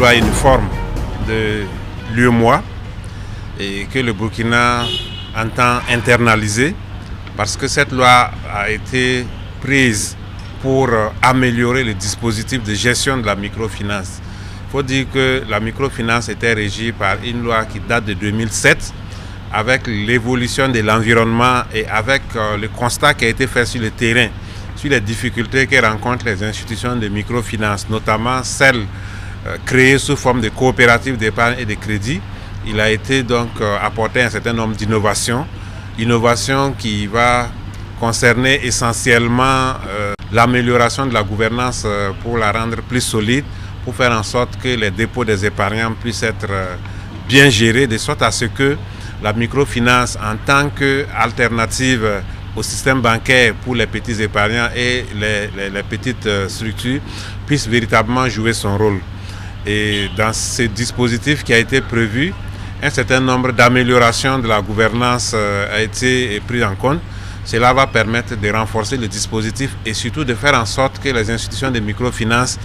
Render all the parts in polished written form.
loi uniforme de l'UEMOA et que le Burkina entend internaliser parce que cette loi a été prise pour améliorer le dispositif de gestion de la microfinance. Il faut dire que la microfinance était régie par une loi qui date de 2007 avec l'évolution de l'environnement et avec le constat qui a été fait sur le terrain, sur les difficultés que rencontrent les institutions de microfinance, notamment celles créées sous forme de coopératives d'épargne et de crédit. Il a été donc apporté un certain nombre d'innovations, innovations qui va concerner essentiellement l'amélioration de la gouvernance pour la rendre plus solide, pour faire en sorte que les dépôts des épargnants puissent être bien gérés, de sorte à ce que la microfinance en tant qu'alternative au système bancaire pour les petits épargnants et les petites structures puisse véritablement jouer son rôle. Et dans ce dispositif qui a été prévu, un certain nombre d'améliorations de la gouvernance a été pris en compte. Cela va permettre de renforcer le dispositif et surtout de faire en sorte que les institutions de microfinance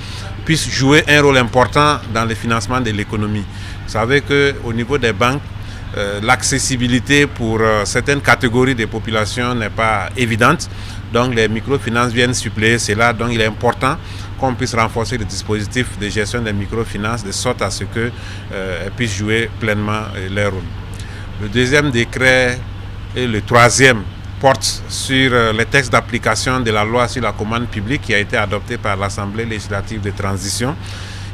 puissent jouer un rôle important dans le financement de l'économie. Vous savez qu'au niveau des banques, l'accessibilité pour certaines catégories de population n'est pas évidente. Donc les microfinances viennent suppléer cela. Donc il est important qu'on puisse renforcer le dispositif de gestion des microfinances de sorte à ce qu'elles puissent jouer pleinement leur rôle. Le deuxième décret et le troisième portent sur les textes d'application de la loi sur la commande publique qui a été adoptée par l'Assemblée législative de transition.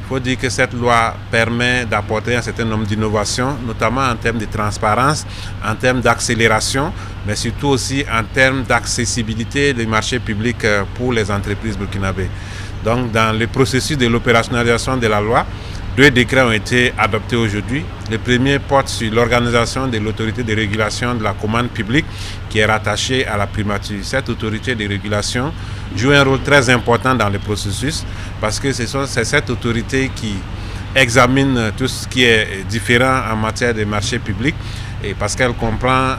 Il faut dire que cette loi permet d'apporter un certain nombre d'innovations, notamment en termes de transparence, en termes d'accélération, mais surtout aussi en termes d'accessibilité des marchés publics pour les entreprises burkinabées. Donc, dans le processus de l'opérationnalisation de la loi, 2 décrets ont été adoptés aujourd'hui. Le premier porte sur l'organisation de l'autorité de régulation de la commande publique qui est rattachée à la primature. Cette autorité de régulation joue un rôle très important dans le processus parce que c'est cette autorité qui examine tout ce qui est différent en matière de marché public et parce qu'elle comprend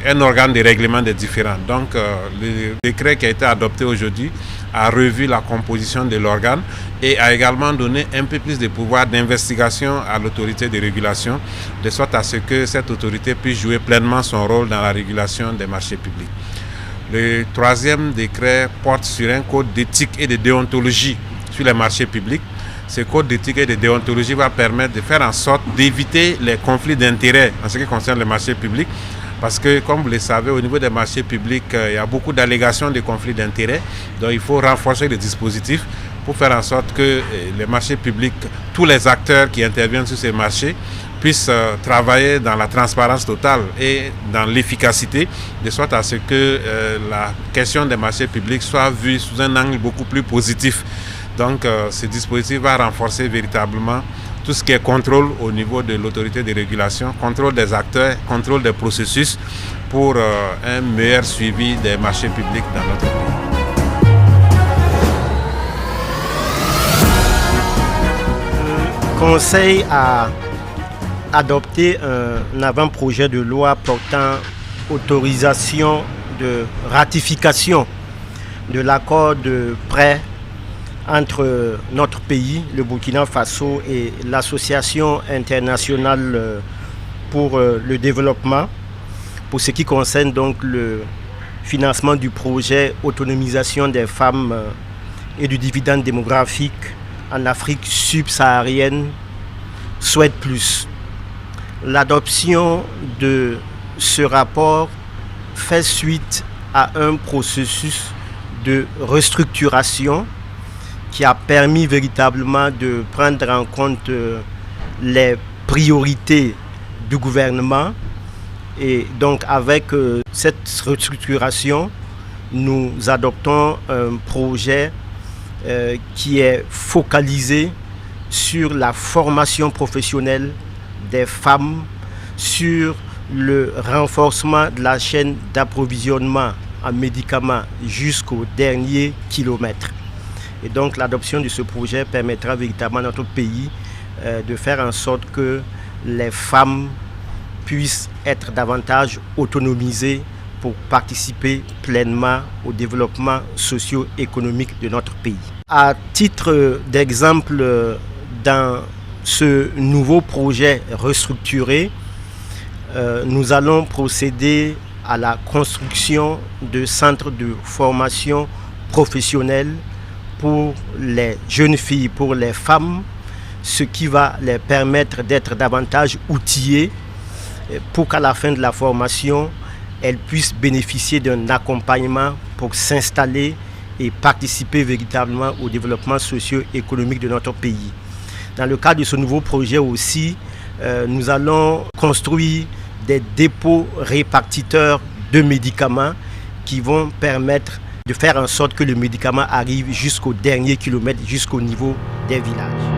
un organe de règlement des différends. Donc, le décret qui a été adopté aujourd'hui a revu la composition de l'organe et a également donné un peu plus de pouvoir d'investigation à l'autorité de régulation, de sorte à ce que cette autorité puisse jouer pleinement son rôle dans la régulation des marchés publics. Le troisième décret porte sur un code d'éthique et de déontologie sur les marchés publics. Ce code d'éthique et de déontologie va permettre de faire en sorte d'éviter les conflits d'intérêts en ce qui concerne les marchés publics. Parce que, comme vous le savez, au niveau des marchés publics, il y a beaucoup d'allégations de conflits d'intérêts. Donc, il faut renforcer le dispositif pour faire en sorte que les marchés publics, tous les acteurs qui interviennent sur ces marchés, puissent travailler dans la transparence totale et dans l'efficacité, de sorte à ce que la question des marchés publics soit vue sous un angle beaucoup plus positif. Donc, ce dispositif va renforcer véritablement tout ce qui est contrôle au niveau de l'autorité de régulation, contrôle des acteurs, contrôle des processus pour un meilleur suivi des marchés publics dans notre pays. Le Conseil a adopté un avant-projet de loi portant autorisation de ratification de l'accord de prêt entre notre pays, le Burkina Faso, et l'Association internationale pour le développement, pour ce qui concerne donc le financement du projet autonomisation des femmes et du dividende démographique en Afrique subsaharienne, Souhaite Plus. L'adoption de ce rapport fait suite à un processus de restructuration qui a permis véritablement de prendre en compte les priorités du gouvernement. Et donc avec cette restructuration, nous adoptons un projet qui est focalisé sur la formation professionnelle des femmes, sur le renforcement de la chaîne d'approvisionnement en médicaments jusqu'au dernier kilomètre. Et donc l'adoption de ce projet permettra véritablement à notre pays de faire en sorte que les femmes puissent être davantage autonomisées pour participer pleinement au développement socio-économique de notre pays. À titre d'exemple, dans ce nouveau projet restructuré, nous allons procéder à la construction de centres de formation professionnelle pour les jeunes filles, pour les femmes, ce qui va les permettre d'être davantage outillées pour qu'à la fin de la formation, elles puissent bénéficier d'un accompagnement pour s'installer et participer véritablement au développement socio-économique de notre pays. Dans le cadre de ce nouveau projet aussi, nous allons construire des dépôts répartiteurs de médicaments qui vont permettre de faire en sorte que le médicament arrive jusqu'au dernier kilomètre, jusqu'au niveau des villages.